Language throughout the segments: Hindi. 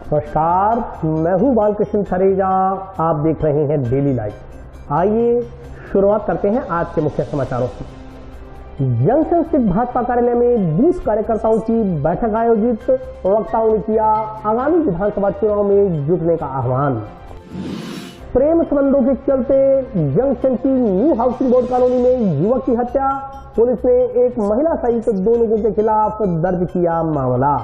नमस्कार, मैं हूं बालकृष्ण थरेजा। आप देख रहे हैं डेली लाइव। आइए शुरुआत करते हैं आज के मुख्य समाचारों की। जंक्शन स्थित भाजपा कार्यालय में बूथ कार्यकर्ताओं की बैठक आयोजित। वक्ताओं ने किया आगामी विधानसभा चुनाव में जुटने का आह्वान। प्रेम संबंधों के चलते जंक्शन की न्यू हाउसिंग बोर्ड कॉलोनी में युवक की हत्या। पुलिस ने एक महिला सहित 2 लोगों के खिलाफ दर्ज किया मामला।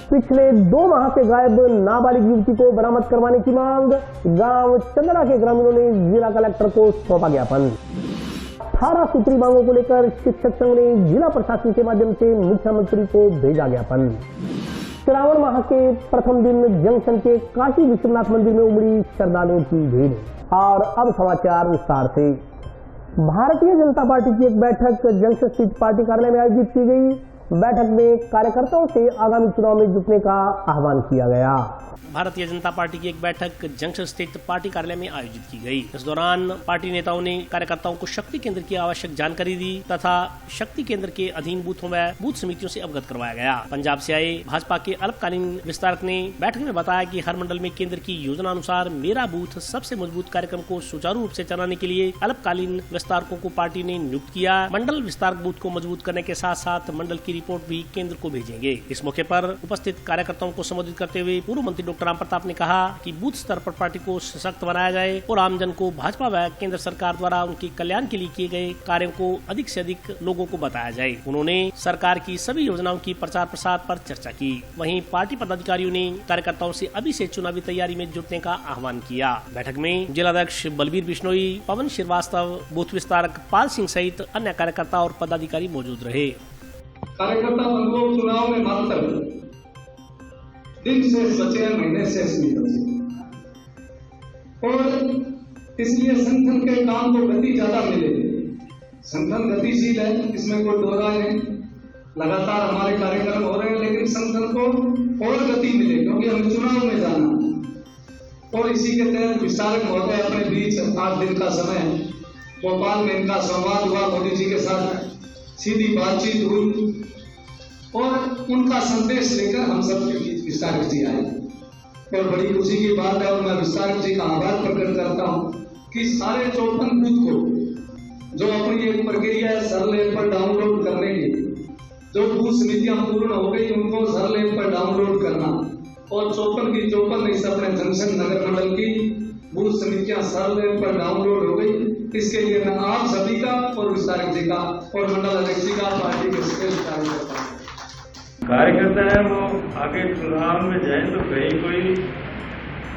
पिछले 2 माह से गायब नाबालिग युवती को बरामद करवाने की मांग। गांव चंदरा के ग्रामीणों ने जिला कलेक्टर को सौंपा ज्ञापन। 18 सूत्री मांगों को लेकर शिक्षक संघ ने जिला प्रशासन के माध्यम से मुख्यमंत्री को भेजा ज्ञापन। श्रावण माह के प्रथम दिन जंक्शन के काशी विश्वनाथ मंदिर में उमड़ी श्रद्धालुओं की भीड़। और अब समाचार विस्तार से। भारतीय जनता पार्टी की एक बैठक जंक्शन स्थित पार्टी कार्यालय में आयोजित की गई। बैठक में कार्यकर्ताओं से आगामी चुनाव में जुटने का आह्वान किया गया। भारतीय जनता पार्टी की एक बैठक जंक्शन स्थित पार्टी कार्यालय में आयोजित की गई। इस दौरान पार्टी नेताओं ने कार्यकर्ताओं को शक्ति केंद्र की आवश्यक जानकारी दी तथा शक्ति केंद्र के अधीन बूथों में बूथ समितियों से अवगत करवाया गया। पंजाब से आए भाजपा के अल्पकालीन विस्तारक ने बैठक में बताया कि हर मंडल में केंद्र की योजना अनुसार मेरा बूथ सबसे मजबूत कार्यक्रम को सुचारू रूप से चलाने के लिए अल्पकालीन विस्तारकों को पार्टी ने नियुक्त किया। मंडल विस्तारक बूथ को मजबूत करने के साथ साथ मंडल की रिपोर्ट भी केंद्र को भेजेंगे। इस मौके पर उपस्थित कार्यकर्ताओं को संबोधित करते हुए पूर्व मंत्री डॉक्टर राम प्रताप ने कहा कि बूथ स्तर पर पार्टी को सशक्त बनाया जाए और आमजन को भाजपा व केंद्र सरकार द्वारा उनके कल्याण के लिए किए गए कार्यों को अधिक से अधिक लोगों को बताया जाए। उन्होंने सरकार की सभी योजनाओं की प्रचार प्रसार पर चर्चा की। वहीं पार्टी पदाधिकारियों ने कार्यकर्ताओं से अभी से चुनावी तैयारी में जुटने का आह्वान किया। बैठक में जिलाध्यक्ष बलबीर बिश्नोई, पवन श्रीवास्तव, बूथ विस्तारक पाल सिंह सहित अन्य कार्यकर्ता और पदाधिकारी मौजूद रहे। कार्यकर्ता बंधुओं, चुनाव में मात्र दिन से बचे, महीने से नहीं बचे और इसलिए संगठन के काम को गति ज्यादा मिले। संगठन गतिशील है, इसमें कोई दो राय नहीं। लगातार हमारे कार्यक्रम हो रहे हैं, लेकिन संगठन को और गति मिले क्योंकि हमें चुनाव में जाना। और इसी के तहत विस्तारक महोदय अपने बीच 8 दिन का समय भोपाल में इनका संवाद हुआ, मोदी जी के साथ सीधी बातचीत हुई और उनका संदेश लेकर हम सबके बीच विस्तारक जी आए और बड़ी खुशी की बात है। और मैं विस्तारक जी का आभार प्रकट करता हूं कि सारे 54 बूथ को जो अपनी एक प्रक्रिया है सरल ऐप पर डाउनलोड करने की, जो बूथ समितियां पूर्ण हो गई उनको सरल ऐप पर डाउनलोड करना और 54 की 54 इस अपने जंक्शन नगर मंडल की बूथ समितियां सरल ऐप पर डाउनलोड हो गई। इसके लिए मैं आप सभी का और विस्तारक जी का और मंडल अध्यक्ष जी का पार्टी के श्रेष्ठ कार्यकर्ता है वो आगे चुनाव में जाए तो कहीं कोई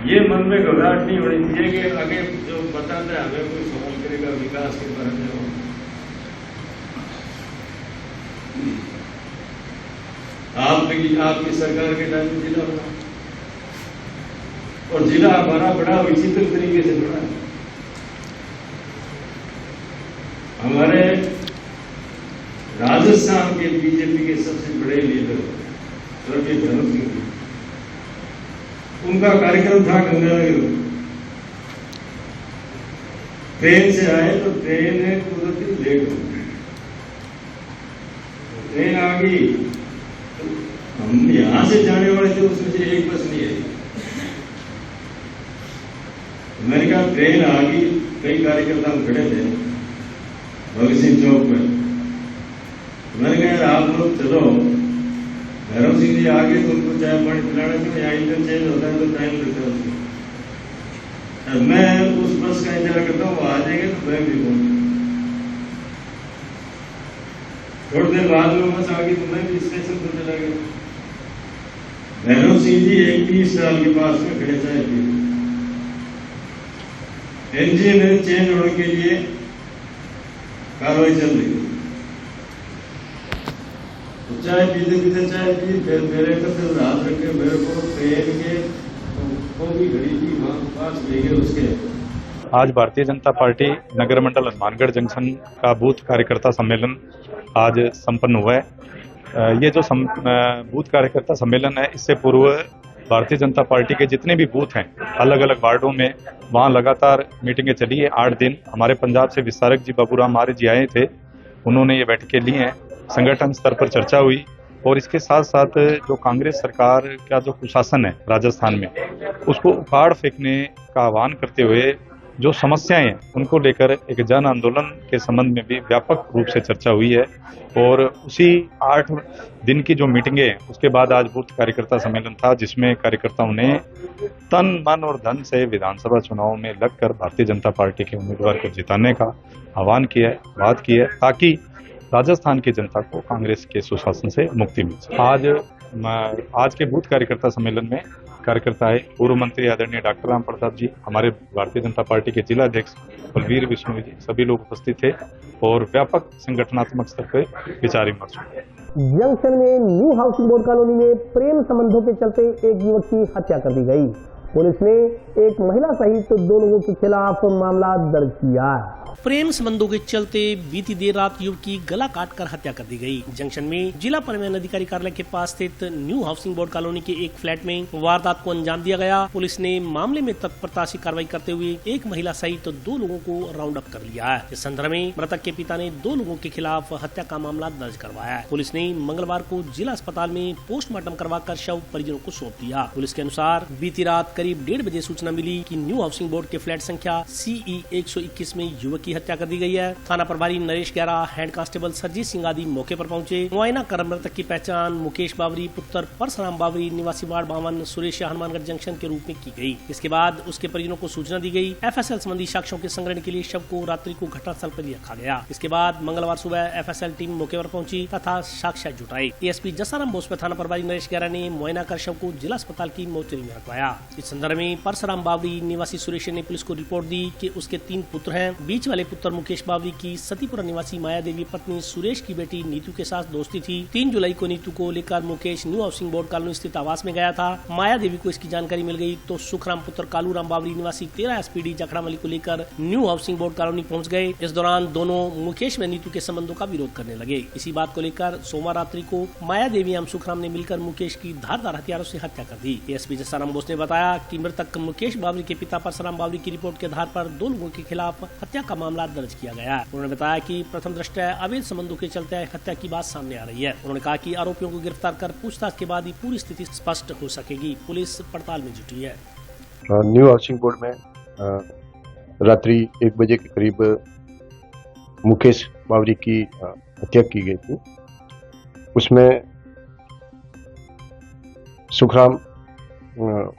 ये मन में घबराहट नहीं होनी चाहिए कि आगे जो बताता है हमें कोई सवाल करेगा विकास के बारे में। आपकी सरकार के टाइम में जिला बना और जिला हमारा बड़ा विचित्र तरीके से बना। हमारे राजस्थान के बीजेपी के सबसे बड़े लीडर स्वर्गीय भगत सिंह, उनका कार्यक्रम था गंगानगर। ट्रेन से आए तो ट्रेन तुरंत ही लेट हो गई। ट्रेन आ गई तो हम यहां से जाने वाले थे, उसमें से एक बस नहीं आई। मैंने कहा ट्रेन आ गई, कई कार्यकर्ता खड़े थे भगत सिंह चौक पर। मैंने कहा आप लोग चलो, भैरव सिंह जी आगे तो उनको चाय पानी पिलाना क्यों, यहाँ इंटरचेंज होता है तो टाइम लगता है उसको। मैं उस बस का इंतजार करता हूँ, वो आ जाएंगे तो मैं भी पहुंच। थोड़ी देर बाद में बस आ गई तो मैं भी स्टेशन पर चला गया। भैरव सिंह जी 21 साल के पास में खड़े चाय पी। इंजीनियर चेंज होने के लिए कार्रवाई चल रही है। चाय पीते पीते चाय पी, फिर मेरे पर हाथ रखे मेरे को ट्रेन के वो भी घड़ी थी वहां पास ले गए उसके। आज भारतीय जनता पार्टी नगर मंडल हनुमानगढ़ जंक्शन का बूथ कार्यकर्ता सम्मेलन आज संपन्न हुआ है। ये जो बूथ कार्यकर्ता सम्मेलन है, इससे पूर्व भारतीय जनता पार्टी के जितने भी बूथ हैं अलग अलग वार्डों में, वहाँ लगातार मीटिंगें चली है 8 दिन। हमारे पंजाब से विस्तारक जी बाबूराम आर्य जी आए थे, उन्होंने ये बैठकें ली हैं। संगठन स्तर पर चर्चा हुई और इसके साथ साथ जो कांग्रेस सरकार का जो कुशासन है राजस्थान में, उसको उखाड़ फेंकने का आह्वान करते हुए जो समस्याएं हैं उनको लेकर एक जन आंदोलन के संबंध में भी व्यापक रूप से चर्चा हुई है। और उसी 8 दिन की जो मीटिंगें हैं उसके बाद आज बूथ कार्यकर्ता सम्मेलन था, जिसमें कार्यकर्ताओं ने तन मन और धन से विधानसभा चुनाव में लगकर भारतीय जनता पार्टी के उम्मीदवार को जिताने का आह्वान किया है, बात की है, ताकि राजस्थान की जनता को कांग्रेस के सुशासन से मुक्ति मिल सके। आज के बूथ कार्यकर्ता सम्मेलन में कार्यकर्ता है पूर्व मंत्री आदरणीय डॉक्टर राम प्रताप जी, हमारे भारतीय जनता पार्टी के जिला अध्यक्ष बलवीर विष्णु जी, सभी लोग उपस्थित थे और व्यापक संगठनात्मक स्तर पर विचार विमर्श हुआ। जंक्शन में न्यू हाउसिंग बोर्ड कॉलोनी में प्रेम संबंधों के चलते एक युवक की हत्या कर दी गई। पुलिस ने एक महिला सहित 2 लोगों के खिलाफ मामला दर्ज किया। प्रेम संबंधों के चलते बीती देर रात युवक की गला काटकर हत्या कर दी गई। जंक्शन में जिला परिवहन अधिकारी कार्यालय के पास स्थित न्यू हाउसिंग बोर्ड कॉलोनी के एक फ्लैट में वारदात को अंजाम दिया गया। पुलिस ने मामले में तत्परता से कार्रवाई करते हुए एक महिला सहित 2 लोगों को राउंड अप कर लिया है। इस संदर्भ में मृतक के पिता ने 2 लोगों के खिलाफ हत्या का मामला दर्ज करवाया है। पुलिस ने मंगलवार को जिला अस्पताल में पोस्टमार्टम करवाकर शव परिजनों को सौंप दिया। पुलिस के अनुसार बीती रात करीब 1:30 बजे सूचना मिली कि न्यू हाउसिंग बोर्ड के फ्लैट संख्या CE 121 में युवक की हत्या कर दी गई है। थाना प्रभारी नरेश गैरा, हेड कांस्टेबल सरजीत सिंह आदि मौके पर पहुंचे। मुआयना कर मृतक की पहचान मुकेश बावरी पुत्र परशुराम बावरी निवासी वार्ड 52 सुरेश हनुमानगढ़ जंक्शन के रूप में की गई। इसके बाद उसके परिजनों को सूचना दी गई। FSL संबंधी साक्ष्यों के संग्रहण के लिए शव को रात्रि को घटनास्थल पर रखा गया। इसके बाद मंगलवार सुबह FSL टीम मौके पर पहुंची तथा साक्ष्य जुटाई। ASP जसाराम बोस में थाना प्रभारी नरेश गैरा ने मुआयना कर शव को जिला अस्पताल की मोर्चरी में रखवाया। इस संदर्भ में परशुराम बावरी निवासी सुरेश ने पुलिस को रिपोर्ट दी कि उसके 3 पुत्र हैं। बीच वाले पुत्र मुकेश बावरी की सतीपुरा निवासी माया देवी पत्नी सुरेश की बेटी नीतू के साथ दोस्ती थी। 3 जुलाई को नीतू को लेकर Mukesh new housing board colony स्थित आवास में गया था। माया देवी को इसकी जानकारी मिल गई तो सुखराम पुत्र कालूराम बावरी निवासी 13 SPD जखड़ामली को लेकर न्यू हाउसिंग बोर्ड कॉलोनी पहुंच गए। इस दौरान दोनों मुकेश व नीतू के संबंधों का विरोध करने लगे। इसी बात को लेकर सोमवार रात्रि को माया देवी एवं सुखराम ने मिलकर मुकेश की धारदार हथियारों से हत्या कर दी। ASP जसाराम बोस ने बताया कि मृतक मुकेश बावरी के पिता परशुराम बावरी की रिपोर्ट के आधार पर 2 लोगों के खिलाफ हत्या का मामला दर्ज किया गया। उन्होंने बताया कि प्रथम दृष्टया अवैध संबंधों के चलते हत्या की बात सामने आ रही है। उन्होंने कहा कि आरोपियों को गिरफ्तार कर पूछताछ के बाद ही पूरी स्थिति स्पष्ट हो सकेगी। पुलिस पड़ताल में जुटी है। न्यू हाउसिंग बोर्ड में रात्रि 1 बजे के करीब मुकेश बावरी की हत्या की गई थी। उसमें सुखराम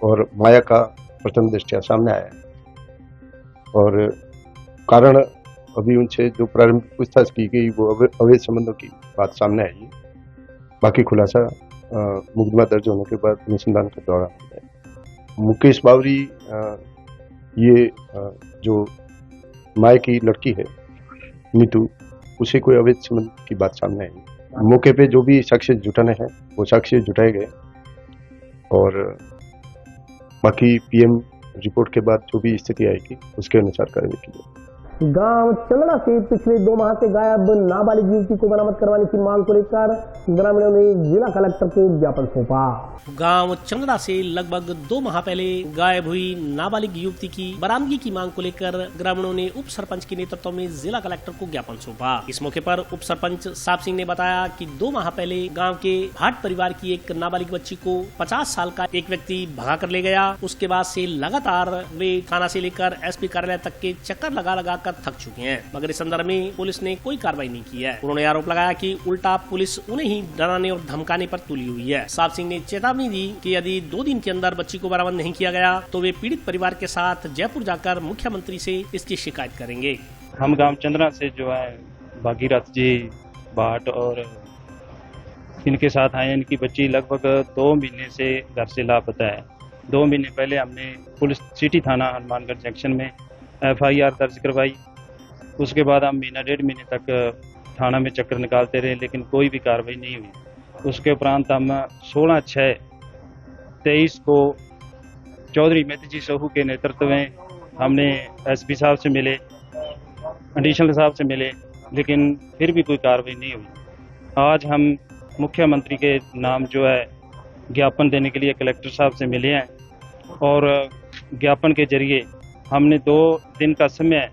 और माया का प्रथम दृष्टया सामने आया और कारण अभी उनसे जो प्रारंभिक पूछताछ की गई वो अवैध संबंधों की बात सामने आई। बाकी खुलासा मुकदमा दर्ज होने के बाद अनुसंधान का दौरान है। मुकेश बावरी ये जो माया की लड़की है नीतू, उसे कोई अवैध संबंध की बात सामने आई। मौके पे जो भी साक्ष्य जुटाने हैं वो साक्ष्य जुटाए गए और बाकी PM रिपोर्ट के बाद जो भी स्थिति आएगी उसके अनुसार कार्रवाई की जाएगी। गांव चंदड़ा से पिछले 2 माह से गायब नाबालिग युवती को बरामद करवाने की मांग को लेकर ग्रामीणों ने जिला कलेक्टर को ज्ञापन सौंपा। गांव चंदड़ा से लगभग 2 माह पहले गायब हुई नाबालिग युवती की बरामदगी की मांग को लेकर ग्रामीणों ने उप सरपंच के नेतृत्व में जिला कलेक्टर को ज्ञापन सौंपा। इस मौके पर उप सरपंच साहब सिंह ने बताया कि 2 माह पहले गाँव के भाट परिवार की एक नाबालिग बच्ची को 50 साल का एक व्यक्ति भगा कर ले गया। उसके बाद से लगातार वे थाना से लेकर SP कार्यालय तक के चक्कर लगा थक चुके हैं, मगर इस संदर्भ में पुलिस ने कोई कार्रवाई नहीं की है। उन्होंने आरोप लगाया कि उल्टा पुलिस उन्हें ही डराने और धमकाने पर तुली हुई है। साहब सिंह ने चेतावनी दी कि यदि 2 दिन के अंदर बच्ची को बरामद नहीं किया गया तो वे पीड़ित परिवार के साथ जयपुर जाकर मुख्यमंत्री से इसकी शिकायत करेंगे। हम गांव चंद्रा से जो है भागीरथ जी भाट और इनके साथ आए। इनकी बच्ची लगभग 2 महीने से घर से लापता है। 2 महीने पहले हमने पुलिस सिटी थाना हनुमानगढ़ जंक्शन में FIR दर्ज करवाई। उसके बाद हम महीना 1.5 महीने तक थाना में चक्कर निकालते रहे लेकिन कोई भी कार्रवाई नहीं हुई। उसके उपरांत हम 16/6/23 को चौधरी मेहती जी सहू के नेतृत्व में हमने SP साहब से मिले, एडिशनल साहब से मिले, लेकिन फिर भी कोई कार्रवाई नहीं हुई। आज हम मुख्यमंत्री के नाम जो है ज्ञापन देने के लिए कलेक्टर साहब से मिले हैं और ज्ञापन के जरिए हमने 2 दिन का समय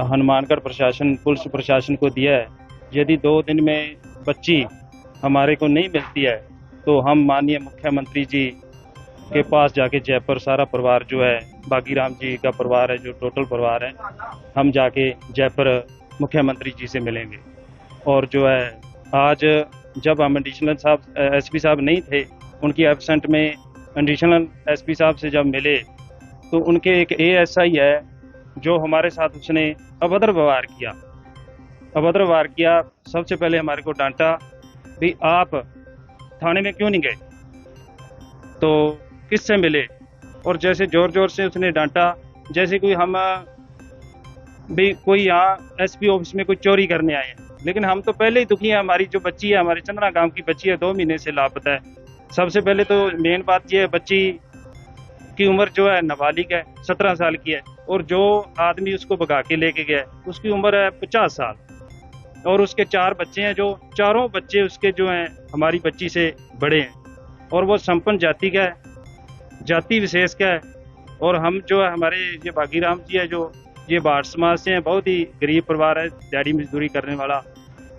हनुमानगढ़ प्रशासन पुलिस प्रशासन को दिया है। यदि 2 दिन में बच्ची हमारे को नहीं मिलती है तो हम माननीय मुख्यमंत्री जी के पास जाके जयपुर सारा परिवार जो है, बागीराम जी का परिवार है जो टोटल परिवार है, हम जाके जयपुर मुख्यमंत्री जी से मिलेंगे। और जो है आज जब हम एडिशनल साहब एसपी साहब नहीं थे, उनकी एब्सेंट में एडिशनल एसपी साहब से जब मिले तो उनके एक एएसआई है जो हमारे साथ उसने अभद्र व्यवहार किया। सबसे पहले हमारे को डांटा भी आप थाने में क्यों नहीं गए, तो किससे मिले, और जैसे जोर जोर से उसने डांटा जैसे कोई हम भी कोई यहाँ एसपी ऑफिस में कोई चोरी करने आए हैं। लेकिन हम तो पहले ही दुखी हैं। हमारी जो बच्ची है, हमारे चंद्रा गांव की बच्ची है, 2 महीने से लापता है। सबसे पहले तो मेन बात यह है, बच्ची की उम्र जो है नाबालिग है, 17 साल की है, और जो आदमी उसको भगा के लेके गया उसकी उम्र है 50 साल, और उसके 4 बच्चे हैं जो चारों बच्चे उसके जो हैं हमारी बच्ची से बड़े हैं, और वो संपन्न जाति का है, जाति विशेष का है। और हम जो है हमारे ये बागीराम जी है जो ये भाट समाज से हैं, बहुत ही गरीब परिवार है, दिहाड़ी मजदूरी करने वाला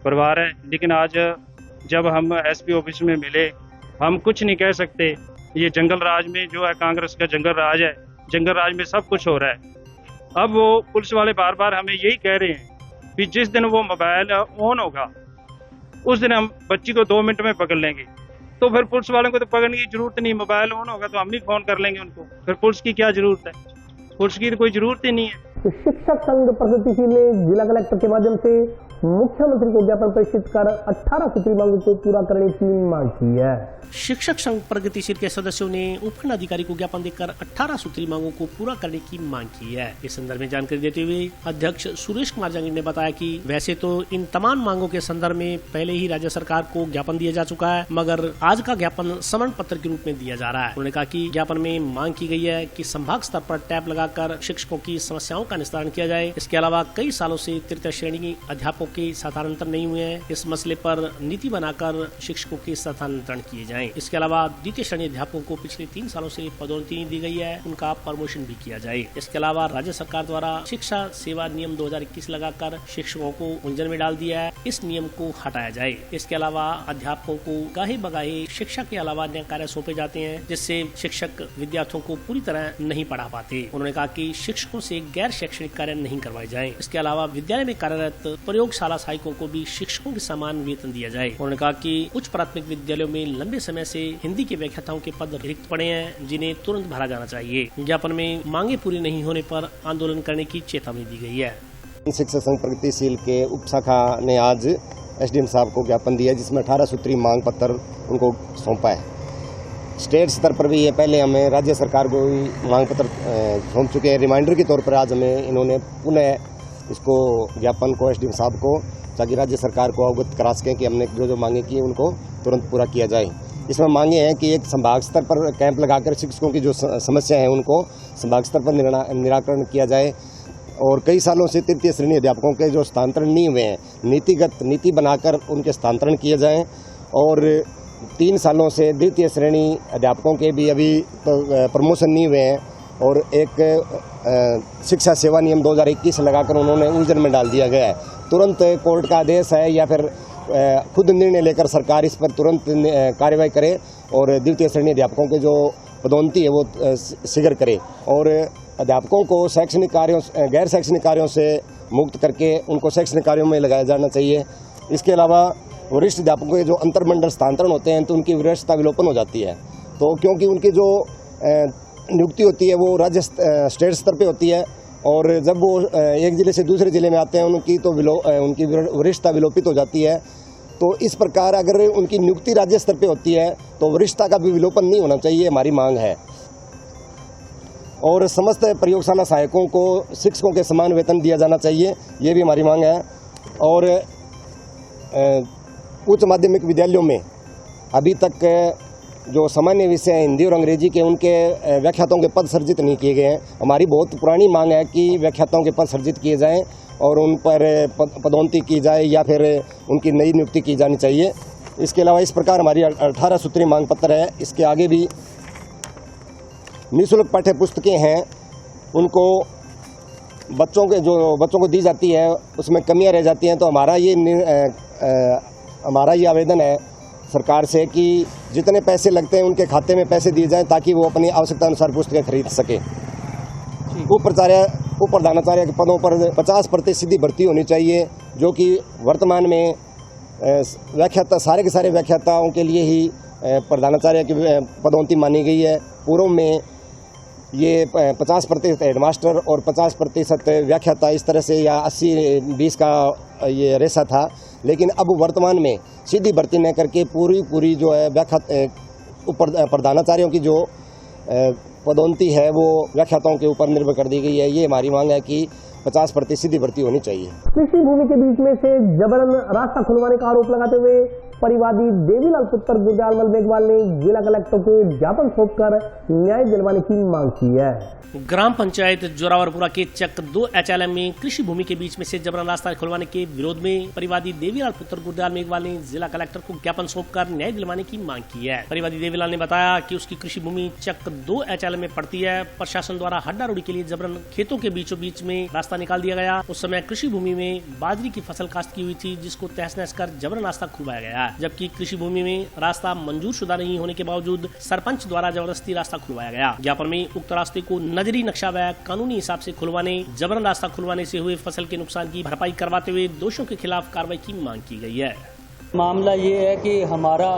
परिवार है। लेकिन आज जब हम एसपी ऑफिस में मिले, हम कुछ नहीं कह सकते। ये जंगल राज में जो है कांग्रेस का जंगल राज है, जंगल राज में सब कुछ हो रहा है। अब वो पुलिस वाले बार बार हमें यही कह रहे हैं कि जिस दिन वो मोबाइल ऑन होगा उस दिन हम बच्ची को 2 मिनट में पकड़ लेंगे। तो फिर पुलिस वालों को तो पकड़ने की जरूरत नहीं, मोबाइल ऑन होगा तो हम ही फोन कर लेंगे उनको, फिर पुलिस की क्या जरूरत है, पुलिस की तो कोई जरूरत ही नहीं है। तो शिक्षक संघ प्रगतिशील ने जिला कलेक्टर के माध्यम से मुख्यमंत्री को ज्ञापन प्रेषित कर 18 सूत्री मांगों को पूरा करने की मांग की है। शिक्षक संघ प्रगतिशील के सदस्यों ने उपखंड अधिकारी को ज्ञापन देकर 18 सूत्री मांगों को पूरा करने की मांग की है। इस संदर्भ में जानकारी देते हुए अध्यक्ष सुरेश कुमार जांगिड़ ने बताया कि वैसे तो इन तमाम मांगों के संदर्भ में पहले ही राज्य सरकार को ज्ञापन दिया जा चुका है, मगर आज का ज्ञापन समन पत्र के रूप में दिया जा रहा है। उन्होंने कहा कि ज्ञापन में मांग की गई है कि संभाग स्तर पर टैब लगाकर शिक्षकों की समस्याओं का निस्तारण किया जाए। इसके अलावा कई सालों से तृतीय श्रेणी अध्यापकों के स्थानांतरण नहीं हुए हैं, इस मसले पर नीति बनाकर शिक्षकों के स्थानांतरण किए जाएं। इसके अलावा द्वितीय श्रेणी अध्यापकों को पिछले 3 सालों से पदोन्नति नहीं दी गई है, उनका प्रमोशन भी किया जाए। इसके अलावा राज्य सरकार द्वारा शिक्षा सेवा नियम 2021 लगाकर शिक्षकों को उलझन में डाल दिया है, इस नियम को हटाया जाए। इसके अलावा अध्यापकों को गाहे बगाहे शिक्षा के अलावा अन्य कार्य सौंपे जाते हैं, जिससे शिक्षक विद्यार्थियों को पूरी तरह नहीं पढ़ा पाते। उन्होंने कहा कि शिक्षकों से गैर शैक्षणिक कार्य नहीं करवाए जाएं। इसके अलावा विद्यालय में कार्यरत प्रयोगशाला सहायकों को भी शिक्षकों के समान वेतन दिया जाए। उन्होंने कहा कि उच्च प्राथमिक विद्यालयों में लंबे समय से हिंदी के व्याख्याताओं के पद रिक्त पड़े हैं, जिन्हें तुरंत भरा जाना चाहिए। ज्ञापन में मांगे पूरी नहीं होने पर आंदोलन करने की चेतावनी दी गई है। शिक्षक संघ प्रगतिशील के उप शाखा ने आज एसडीएम साहब को ज्ञापन दिया, जिसमें 18 सूत्री मांग पत्र उनको सौंपा है। स्टेट स्तर पर भी ये पहले हमें राज्य सरकार को मांग पत्र सौंप चुके हैं। रिमाइंडर के तौर पर आज हमें इन्होंने पुनः इसको ज्ञापन को एसडीएम साहब को, ताकि राज्य सरकार को अवगत करा सकें कि हमने जो मांगे की उनको तुरंत पूरा किया जाए। इसमें मांगे हैं कि एक संभाग स्तर पर कैंप लगाकर शिक्षकों की जो समस्या है उनको संभाग स्तर पर निराकरण किया जाए, और कई सालों से तृतीय श्रेणी अध्यापकों के जो स्थानांतरण नहीं हुए हैं, नीति बनाकर उनके स्थानांतरण किए जाएं, और 3 सालों से द्वितीय श्रेणी अध्यापकों के भी अभी तो प्रमोशन नहीं हुए हैं, और एक शिक्षा सेवा नियम 2021 लगाकर उन्होंने उलझन में डाल दिया गया है। तुरंत कोर्ट का आदेश है या फिर खुद निर्णय लेकर सरकार इस पर तुरंत कार्रवाई करे, और द्वितीय श्रेणी अध्यापकों के जो पदोन्नति है वो शीघ्र करे, और अध्यापकों को शैक्षणिक कार्यों गैर शैक्षणिक कार्यों से मुक्त करके उनको शैक्षणिक कार्यों में लगाया जाना चाहिए। इसके अलावा वरिष्ठ अध्यापकों के जो अंतर्मंडल स्थानांतरण होते हैं तो उनकी वरिष्ठता विलोपन हो जाती है, तो क्योंकि उनकी जो नियुक्ति होती है वो राज्य स्टेट स्तर पे होती है, और जब वो एक जिले से दूसरे जिले में आते हैं उनकी वरिष्ठता विलोपित हो जाती है। तो इस प्रकार अगर उनकी नियुक्ति राज्य स्तर पे होती है तो वरिष्ठता का भी विलोपन नहीं होना चाहिए, हमारी मांग है। और समस्त प्रयोगशाला सहायकों को शिक्षकों के समान वेतन दिया जाना चाहिए, ये भी हमारी मांग है। और उच्च माध्यमिक विद्यालयों में अभी तक जो सामान्य विषय हैं हिंदी और अंग्रेजी के, उनके व्याख्याताओं के पद सृजित नहीं किए गए हैं। हमारी बहुत पुरानी मांग है कि व्याख्याताओं के पद सृजित किए जाएं और उन पर पदोन्नति की जाए या फिर उनकी नई नियुक्ति की जानी चाहिए। इसके अलावा इस प्रकार हमारी 18 सूत्री मांग पत्र है। इसके आगे भी निःशुल्क पाठ्य पुस्तकें हैं, उनको बच्चों को दी जाती है, उसमें कमियां रह जाती हैं। तो हमारा ये आवेदन है सरकार से कि जितने पैसे लगते हैं उनके खाते में पैसे दिए जाएं ताकि वो अपनी आवश्यकता अनुसार पुस्तकें खरीद सके। उपप्रधानाचार्य के पदों पर 50% सीधी भर्ती होनी चाहिए, जो कि वर्तमान में व्याख्याता सारे के सारे व्याख्याताओं के लिए ही प्रधानाचार्य की पदोन्नति मानी गई है। पूर्व में ये 50% हेडमास्टर और 50% व्याख्याता इस तरह से या 80-20 का ये रेशा था, लेकिन अब वर्तमान में सीधी भर्ती न करके पूरी जो है प्रधानाचार्यों की जो पदोन्नति है वो व्याख्याताओं के ऊपर निर्भर कर दी गई है। ये हमारी मांग है कि 50% सीधी भर्ती होनी चाहिए। कृषि भूमि के बीच में से जबरन रास्ता खुलवाने का आरोप लगाते हुए परिवादी देवीलाल पुत्र गुरदयाल मेघवाल ने जिला कलेक्टर को ज्ञापन सौंपकर न्याय दिलवाने की मांग की है। ग्राम पंचायत जोरावरपुरा के चक 2 HLM में कृषि भूमि के बीच में से जबरन रास्ता खुलवाने के विरोध में परिवादी देवीलाल पुत्र गुरदयाल मेघवाल ने जिला कलेक्टर को ज्ञापन सौंपकर न्याय दिलवाने की मांग की है। परिवादी देवीलाल ने बताया कि उसकी कृषि भूमि चक 2 HLM में पड़ती है। प्रशासन द्वारा हड्डा रोड़ी के लिए जबरन खेतों के बीचों बीच में रास्ता निकाल दिया गया। उस समय कृषि भूमि में बाजरी की फसल काश्त की हुई थी, जिसको तहस नहस कर जबरन रास्ता खुलवाया गया, जबकि कृषि भूमि में रास्ता मंजूर शुदा नहीं होने के बावजूद सरपंच द्वारा जबरदस्ती रास्ता खुलवाया गया। ज्ञापन में उक्त रास्ते को नजरी नक्शा व कानूनी हिसाब से खुलवाने, जबरन रास्ता खुलवाने से हुए फसल के नुकसान की भरपाई करवाते हुए दोषियों के खिलाफ कार्रवाई की मांग की गई है। मामला ये है कि हमारा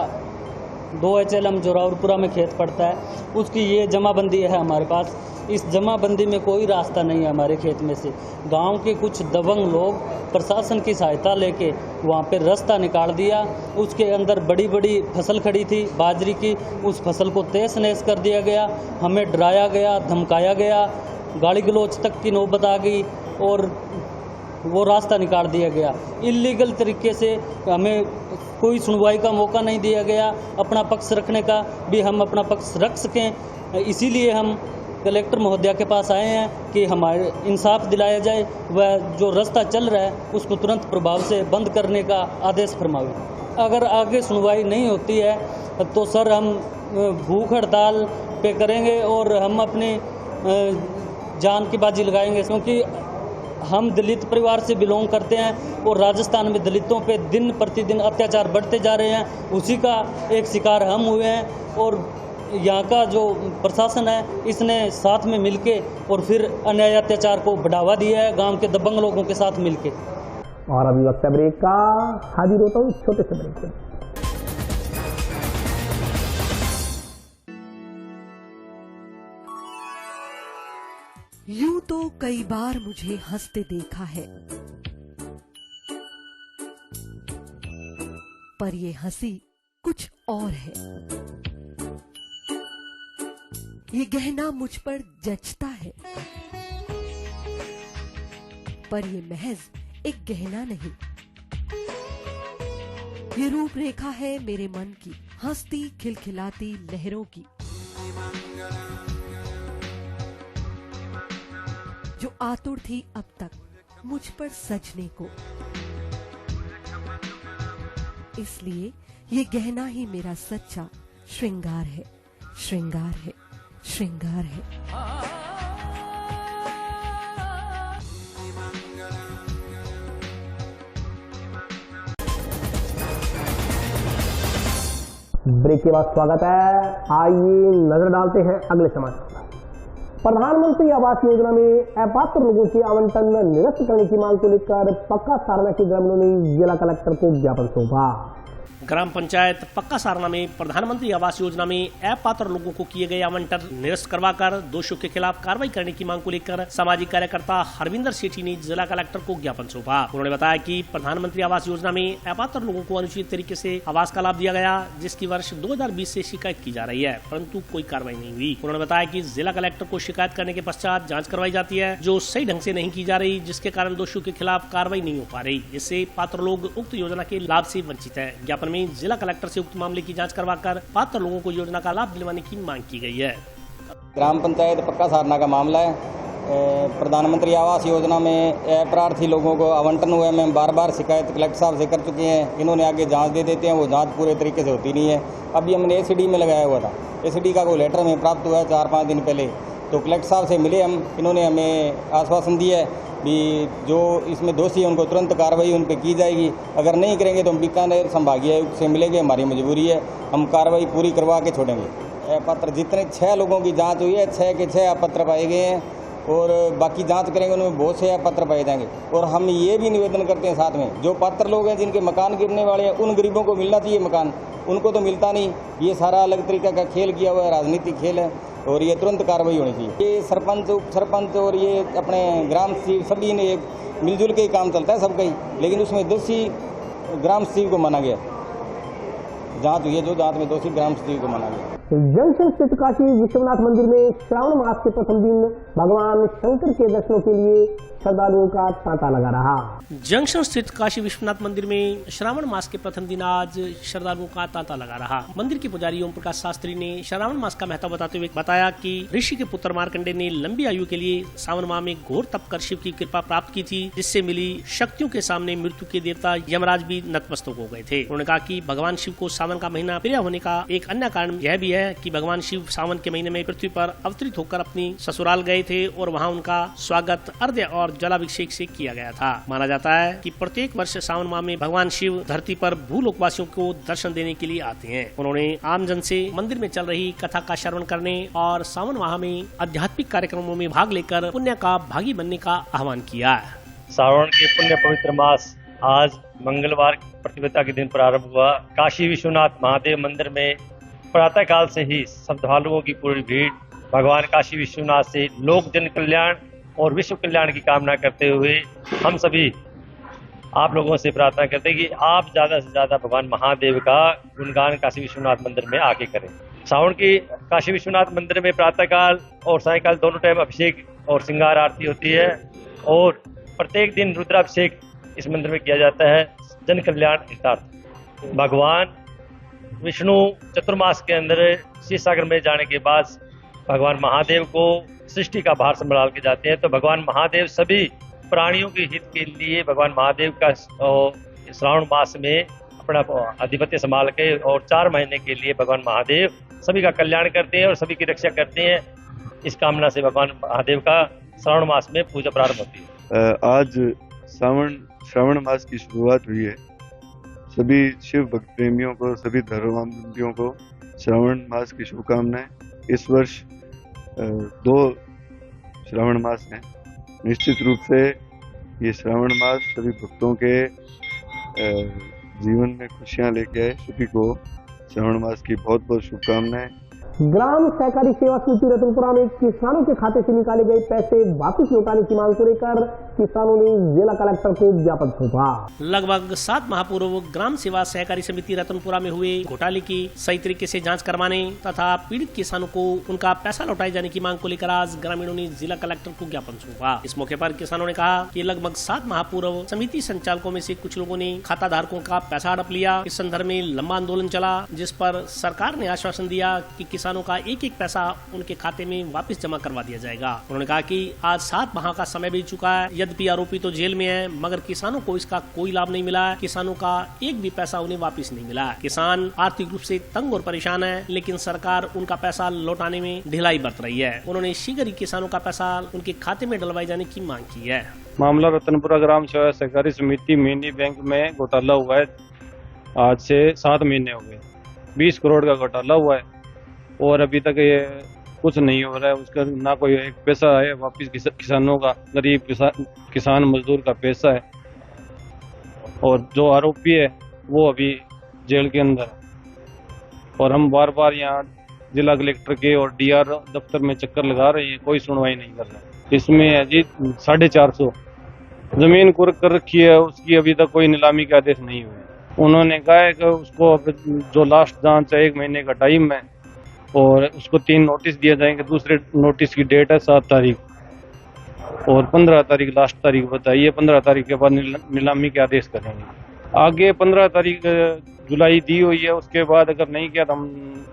2 HLM जोरावरपुरा में खेत पड़ता है, उसकी ये जमाबंदी है हमारे पास। इस जमाबंदी में कोई रास्ता नहीं है हमारे खेत में से। गांव के कुछ दबंग लोग प्रशासन की सहायता लेके वहाँ पे रास्ता निकाल दिया। उसके अंदर बड़ी बड़ी फसल खड़ी थी बाजरी की, उस फसल को तहस नहस कर दिया गया। हमें डराया गया, धमकाया गया, गाली गलौज तक की नौबत आ गई और वो रास्ता निकाल दिया गया। इल्लीगल तरीके से हमें कोई सुनवाई का मौका नहीं दिया गया, अपना पक्ष रखने का भी हम अपना पक्ष रख सकें। इसीलिए हम कलेक्टर महोदया के पास आए हैं कि हमारे इंसाफ दिलाया जाए व जो रास्ता चल रहा है उसको तुरंत प्रभाव से बंद करने का आदेश फरमावे। अगर आगे सुनवाई नहीं होती है तो सर हम भूख हड़ताल पे करेंगे और हम अपनी जान की बाजी लगाएंगे, क्योंकि हम दलित परिवार से बिलोंग करते हैं और राजस्थान में दलितों पे दिन प्रतिदिन अत्याचार बढ़ते जा रहे हैं। उसी का एक शिकार हम हुए हैं और यहाँ का जो प्रशासन है इसने साथ में मिलके और फिर अन्याय अत्याचार को बढ़ावा दिया है गांव के दबंग लोगों के साथ मिलके। और अभी वक्त है ब्रेक का, हाजिर होता हूँ छोटे से ब्रेक में। यूं तो कई बार मुझे हंसते देखा है, पर ये हंसी कुछ और है। ये गहना मुझ पर जचता है, पर ये महज एक गहना नहीं, ये रूपरेखा है मेरे मन की, हंसती खिलखिलाती लहरों की, जो आतुर थी अब तक मुझ पर सजने को। इसलिए ये गहना ही मेरा सच्चा श्रृंगार है, श्रृंगार है, श्रृंगार है। ब्रेक के बाद स्वागत है। आइए नजर डालते हैं अगले समाचार। प्रधानमंत्री आवास योजना में अपात्र लोगों के आवंटन निरस्त करने की मांग को लेकर पक्का सारना के ग्रामीणों ने जिला कलेक्टर को ज्ञापन सौंपा। ग्राम पंचायत पक्का सारना में प्रधानमंत्री आवास योजना में अपात्र लोगों को किए गए आवंटन निरस्त करवाकर दोषियों के खिलाफ कार्रवाई करने की मांग को लेकर सामाजिक कार्यकर्ता हरविंदर सेठी ने जिला कलेक्टर को ज्ञापन सौंपा। उन्होंने बताया कि प्रधानमंत्री आवास योजना में अपात्र लोगों को अनुचित तरीके से आवास का लाभ दिया गया, जिसकी वर्ष 2020 से शिकायत की जा रही है, परंतु कोई कार्रवाई नहीं हुई। उन्होंने बताया कि जिला कलेक्टर को शिकायत करने के पश्चात जाँच करवाई जाती है, जो सही ढंग से नहीं की जा रही, जिसके कारण दोषियों के खिलाफ कार्रवाई नहीं हो पा रही। इससे पात्र लोग उक्त योजना के लाभ से वंचित है। ज्ञापन में जिला कलेक्टर से उक्त मामले की जांच करवाकर पात्र लोगों को योजना का लाभ दिलवाने की मांग की गई है। ग्राम पंचायत पक्का सारना का मामला है। प्रधानमंत्री आवास योजना में अप्रार्थी लोगों को आवंटन हुए में बार बार शिकायत कलेक्टर साहब से कर चुके हैं। इन्होंने आगे जांच दे देते हैं, वो जांच पूरे तरीके से होती नहीं है। अभी हमने एसीडी में लगाया हुआ था, एसीडी का कोई लेटर हमें प्राप्त हुआ है 4-5 दिन पहले, तो कलेक्टर साहब से मिले हम। इन्होंने हमें आश्वासन दिया है भी जो इसमें दोषी है उनको तुरंत कार्रवाई उन पर की जाएगी। अगर नहीं करेंगे तो हम बीकानेर संभागीय आयुक्त से मिलेंगे, हमारी मजबूरी है, हम कार्रवाई पूरी करवा के छोड़ेंगे। पत्र जितने 6 लोगों की जांच हुई है, 6 के 6 पत्र पाए गए हैं और बाकी जांच करेंगे उनमें बहुत से पत्र पाए जाएंगे। और हम ये भी निवेदन करते हैं साथ में, जो पात्र लोग हैं जिनके मकान गिरने वाले हैं उन गरीबों को मिलना चाहिए मकान, उनको तो मिलता नहीं। ये सारा अलग तरीका का खेल किया हुआ है, राजनीतिक खेल है और ये तुरंत कार्रवाई होनी चाहिए। ये सरपंच, उप सरपंच और ये अपने ग्राम सचिव सभी ने मिलजुल के ही काम चलता है सबका ही, लेकिन उसमें दोषी ग्राम सचिव को माना गया। जांच हुई है जो जांच में दोषी ग्राम सचिव को माना गया। जंक्शन स्थित काशी विश्वनाथ मंदिर में श्रावण मास के प्रथम दिन भगवान शंकर के दर्शनों के लिए श्रद्धालुओं का तांता लगा रहा। जंक्शन स्थित काशी विश्वनाथ मंदिर में श्रावण मास के प्रथम दिन आज श्रद्धालुओं का तांता लगा रहा। मंदिर के पुजारी ओम प्रकाश शास्त्री ने श्रावण मास का महत्व बताते हुए बताया कि ऋषि के पुत्र मार्कंडेय ने लंबी आयु के लिए सावन माह में घोर तप कर शिव की कृपा प्राप्त की थी, जिससे मिली शक्तियों के सामने मृत्यु के देवता यमराज भी नतमस्तक हो गए थे। उन्होंने कहा कि भगवान शिव को सावन का महीना प्रिय होने का एक अन्य कारण यह भी है कि भगवान शिव सावन के महीने में पृथ्वी पर अवतरित होकर अपनी ससुराल गए थे और वहाँ उनका स्वागत अर्घ्य और जलाभिषेक से किया गया था। माना जाता है कि प्रत्येक वर्ष सावन माह में भगवान शिव धरती पर भूलोकवासियों को दर्शन देने के लिए आते हैं। उन्होंने आमजन से मंदिर में चल रही कथा का श्रवण करने और सावन माह में आध्यात्मिक कार्यक्रमों में भाग लेकर पुण्य का भागी बनने का आह्वान किया। सावन के पुण्य पवित्र मास आज मंगलवार प्रतिपदा के दिन प्रारंभ हुआ। काशी विश्वनाथ महादेव मंदिर में प्रातः काल से ही श्रद्धालुओं की पूरी भीड़ भगवान काशी विश्वनाथ से लोक जन कल्याण और विश्व कल्याण की कामना करते हुए हम सभी आप लोगों से प्रार्थना करते हैं कि आप ज्यादा से ज्यादा भगवान महादेव का गुणगान काशी विश्वनाथ मंदिर में आके करें। सावन की काशी विश्वनाथ मंदिर में प्रातःकाल और सायंकाल दोनों टाइम अभिषेक और श्रृंगार आरती होती है और प्रत्येक दिन रुद्राभिषेक इस मंदिर में किया जाता है जन कल्याण हितार्थ। भगवान विष्णु चतुर्मास के अंदर क्षीर सागर में जाने के बाद भगवान महादेव को सृष्टि का भार संभाल के जाते हैं, तो भगवान महादेव सभी प्राणियों के हित के लिए भगवान महादेव का श्रावण मास में अपना आधिपत्य संभाल के और 4 महीने के लिए भगवान महादेव सभी का कल्याण करते हैं और सभी की रक्षा करते हैं। इस कामना से भगवान महादेव का श्रावण मास में पूजा प्रारंभ होती है। आज श्रावण मास की शुरुआत हुई है। सभी शिव भक्त प्रेमियों को, सभी धर्मावलंबियों को श्रावण मास की शुभकामनाएं। इस वर्ष 2 श्रावण मास हैं। निश्चित रूप से ये श्रावण मास सभी भक्तों के जीवन में खुशियां लेके आए। सभी को श्रावण मास की बहुत बहुत शुभकामनाएं। ग्राम सहकारी सेवा समिति रतनपुरा में किसानों के खाते से निकाले गए पैसे वापस लौटाने की मांग को लेकर किसानों ने जिला कलेक्टर को ज्ञापन सौंपा। लगभग 7 माह पूर्व ग्राम सेवा सहकारी समिति रतनपुरा में हुए घोटाले की सही तरीके से जांच करवाने तथा पीड़ित किसानों को उनका पैसा लौटाए जाने की मांग को लेकर आज ग्रामीणों ने जिला कलेक्टर को ज्ञापन सौंपा। इस मौके पर किसानों ने कहा कि लगभग 7 माह पूर्व समिति संचालकों में से कुछ लोगों ने खाता धारकों का पैसा हड़प लिया। इस संदर्भ में लंबा आंदोलन चला, जिस पर सरकार ने आश्वासन दिया कि किसानों का एक पैसा उनके खाते में वापस जमा करवा दिया जाएगा। उन्होंने कहा कि आज 7 माह का समय बीत चुका है। यद्यपि आरोपी तो जेल में है, मगर किसानों को इसका कोई लाभ नहीं मिला है। किसानों का एक भी पैसा उन्हें वापस नहीं मिला है। किसान आर्थिक रूप से तंग और परेशान है, लेकिन सरकार उनका पैसा लौटाने में ढिलाई बरत रही है। उन्होंने शीघ्र ही किसानों का पैसा उनके खाते में डलवाए जाने की मांग की है। मामला रतनपुरा ग्राम सेवा सहकारी समिति मिनी बैंक में घोटाला हुआ है। आज से 7 महीने हो गए। 20 करोड़ का घोटाला हुआ है और अभी तक ये कुछ नहीं हो रहा है। उसका ना कोई एक पैसा है वापिस किसानों का, गरीब किसान मजदूर का पैसा है। और जो आरोपी है वो अभी जेल के अंदर है और हम बार बार यहाँ जिला कलेक्टर के और डीआर दफ्तर में चक्कर लगा रहे हैं, कोई सुनवाई नहीं कर रहा है। इसमें अजी 450 जमीन कुर्क कर रखी है, उसकी अभी तक कोई नीलामी के आदेश नहीं हुए। उन्होंने कहा है कि उसको जो लास्ट जांच है 1 महीने का टाइम है और उसको 3 नोटिस दिए जाएंगे। दूसरे नोटिस की डेट है 7 तारीख और 15 तारीख लास्ट तारीख बताई है। 15 तारीख के बाद नीलामी के आदेश करेंगे। आगे 15 तारीख जुलाई दी हुई है। उसके बाद अगर नहीं किया तो हम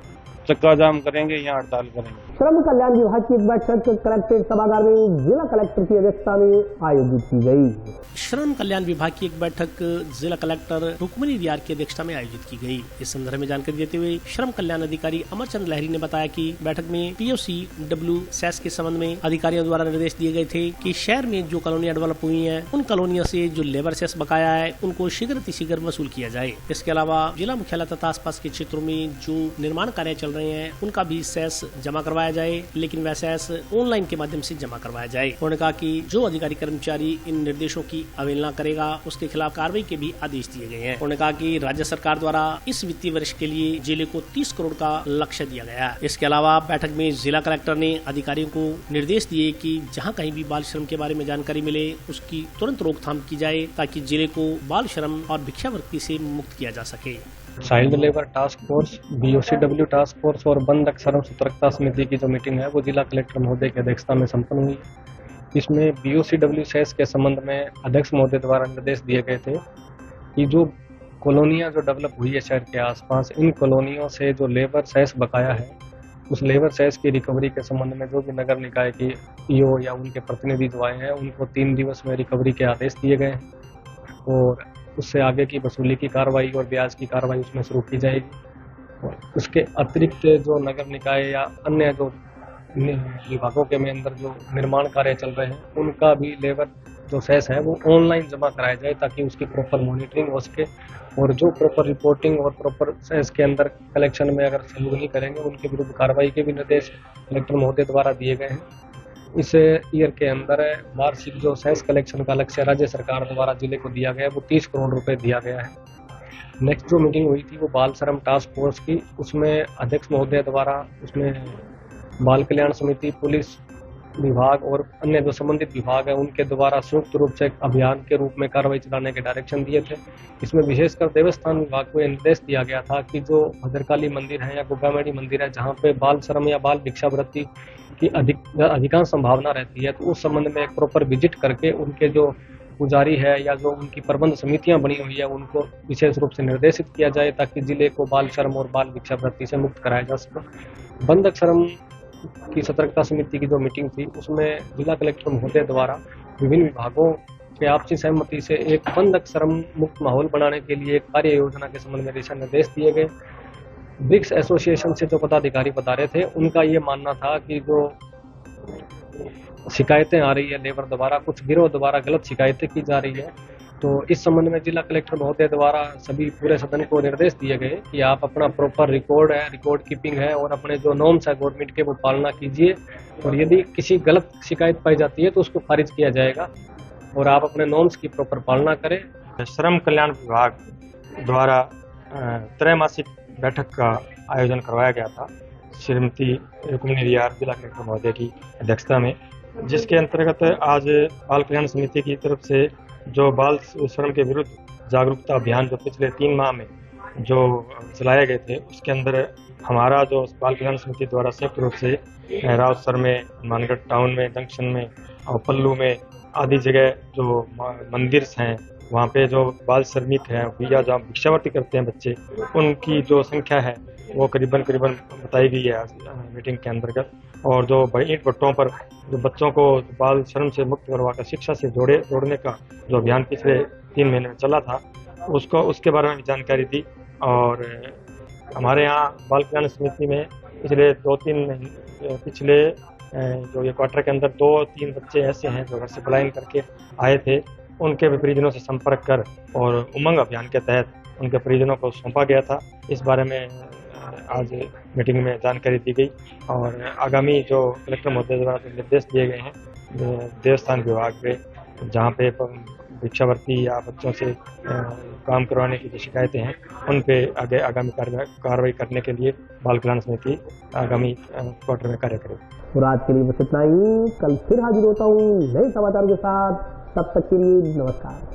चक्का जाम करेंगे, यहाँ हड़ताल करेंगे। श्रम कल्याण विभाग की एक बैठक कलेक्ट्रेट सभागार में जिला कलेक्टर की अध्यक्षता में आयोजित की गई। श्रम कल्याण विभाग की एक बैठक जिला कलेक्टर रुक्मिणी रियार की अध्यक्षता में आयोजित की गई। इस संदर्भ में जानकारी देते हुए श्रम कल्याण अधिकारी अमरचंद लहरी ने बताया कि बैठक में POCW सेस के संबंध में अधिकारियों द्वारा निर्देश दिए गए थे कि शहर में जो कॉलोनियां डेवलप हुई हैं, उन कॉलोनियों से जो लेबर सेस बकाया है उनको शीघ्र वसूल किया जाए। इसके अलावा जिला मुख्यालय तथा आसपास के क्षेत्रों में जो निर्माण कार्य चल रहे हैं उनका भी सेस जमा करवाया जाए, लेकिन वह सेस ऑनलाइन के माध्यम से जमा करवाया जाए। उन्होंने कहा कि जो अधिकारी कर्मचारी इन निर्देशों की अवहेलना करेगा उसके खिलाफ कार्रवाई के भी आदेश दिए गए हैं। उन्होंने कहा कि राज्य सरकार द्वारा इस वित्तीय वर्ष के लिए जिले को 30 करोड़ का लक्ष्य दिया गया है। इसके अलावा बैठक में जिला कलेक्टर ने अधिकारियों को निर्देश दिए कि जहां कहीं भी बाल श्रम के बारे में जानकारी मिले उसकी तुरंत रोकथाम की जाए ताकि जिले को बाल श्रम और भिक्षावृत्ति से मुक्त किया जा सके। Child labour task force, BOCW task force और बंधक श्रम सतर्कता समिति की जो मीटिंग है वो जिला कलेक्टर महोदय की अध्यक्षता में संपन्न हुई। इसमें BOCW सेस के संबंध में अध्यक्ष महोदय द्वारा निर्देश दिए गए थे कि जो कॉलोनियां जो डेवलप हुई है शहर के आसपास, इन कॉलोनियों से जो लेबर सेस बकाया है उस लेबर सेस की रिकवरी के संबंध में जो भी नगर निकाय की EO या उनके प्रतिनिधि जो आए हैं उनको 3 दिवस में रिकवरी के आदेश दिए गए हैं और उससे आगे की वसूली की कार्रवाई और ब्याज की कार्रवाई उसमें शुरू की जाएगी। और उसके अतिरिक्त जो नगर निकाय या अन्य जो विभागों के में अंदर जो निर्माण कार्य चल रहे हैं उनका भी लेबर जो सेस है वो ऑनलाइन जमा कराया जाए ताकि उसकी प्रॉपर मॉनिटरिंग हो सके और जो प्रॉपर रिपोर्टिंग और प्रॉपर सेस के अंदर कलेक्शन में अगर सहयोग नहीं करेंगे उनके विरुद्ध कार्रवाई के भी निर्देश कलेक्टर महोदय द्वारा दिए गए हैं। इस ईयर के अंदर वार्षिक जो सेस कलेक्शन का लक्ष्य राज्य सरकार द्वारा जिले को दिया गया है वो 30 करोड़ रुपए दिया गया है। नेक्स्ट जो मीटिंग हुई थी वो बाल श्रम टास्क फोर्स की, उसमें अध्यक्ष महोदय द्वारा उसमें बाल कल्याण समिति, पुलिस विभाग और अन्य जो संबंधित विभाग है उनके द्वारा संयुक्त रूप से एक अभियान के रूप में कार्रवाई चलाने के डायरेक्शन दिए थे। इसमें विशेषकर देवस्थान विभाग को निर्देश दिया गया था कि जो भद्रकाली मंदिर है या गुग्गामेड़ी मंदिर है जहाँ पे बाल श्रम या बाल भिक्षावृत्ति की अधिकांश संभावना रहती है तो उस संबंध में एक प्रॉपर विजिट करके उनके जो पुजारी है या जो उनकी प्रबंध समितियां बनी हुई है उनको विशेष रूप से निर्देशित किया जाए ताकि जिले को बाल श्रम और बाल भिक्षावृत्ति से मुक्त कराया जा सके। बंधक श्रम की सतर्कता समिति की जो मीटिंग थी उसमें जिला कलेक्टर महोदय द्वारा विभिन्न विभागों के आपसी सहमति से एक बंधक श्रम मुक्त माहौल बनाने के लिए एक कार्य योजना के संबंध में दिशा निर्देश दिए गए। ब्रिक्स एसोसिएशन से जो पदाधिकारी बता रहे थे उनका ये मानना था कि जो शिकायतें आ रही है लेबर द्वारा, कुछ गिरोह द्वारा गलत शिकायतें की जा रही है, तो इस संबंध में जिला कलेक्टर महोदय द्वारा सभी पूरे सदन को निर्देश दिए गए कि आप अपना प्रॉपर रिकॉर्ड कीपिंग है और अपने जो नॉर्म्स है गवर्नमेंट के वो पालना कीजिए और यदि किसी गलत शिकायत पाई जाती है तो उसको खारिज किया जाएगा और आप अपने नॉर्म्स की प्रॉपर पालना करें। श्रम कल्याण विभाग द्वारा त्रैमासिक बैठक का आयोजन करवाया गया था श्रीमती रुक्मिणी रियार जिला कलेक्टर महोदय की अध्यक्षता में, जिसके अंतर्गत आज बाल कल्याण समिति की तरफ से जो बाल श्रम के विरुद्ध जागरूकता अभियान जो पिछले 3 माह में जो चलाए गए थे उसके अंदर हमारा जो बाल कल्याण समिति द्वारा संयुक्त रूप से रावतसर में, मानगढ़ टाउन में, जंक्शन में और पल्लू में आदि जगह जो मंदिर हैं वहाँ पे जो बाल श्रमिक हैं या जहाँ भिक्षावृत्ति करते हैं बच्चे, उनकी जो संख्या है वो करीबन बताई गई है मीटिंग के अंतर्गत। और जो ईंट भट्टों पर जो बच्चों को बाल श्रम से मुक्त करवाकर शिक्षा से जोड़ने का जो अभियान पिछले 3 महीने में चला था उसके बारे में भी जानकारी दी। और हमारे यहाँ बाल कल्याण समिति में पिछले जो ये क्वार्टर के अंदर 2-3 बच्चे ऐसे हैं जो घर से पलायन करके आए थे, उनके भी परिजनों से संपर्क कर और उमंग अभियान के तहत उनके परिजनों को सौंपा गया था। इस बारे में आज मीटिंग में जानकारी दी गई और आगामी जो कलेक्टर महोदय द्वारा निर्देश दिए गए हैं देवस्थान विभाग में जहाँ पे भिक्षावृत्ति या बच्चों से काम करवाने की जो शिकायतें हैं उन पे आगामी कार्रवाई करने के लिए बाल कल्याण समिति आगामी क्वार्टर में कार्य करेगी। और आज के लिए बस इतना ही, कल फिर हाजिर होता हूँ नए समाचारों के साथ, तब तक के लिए नमस्कार।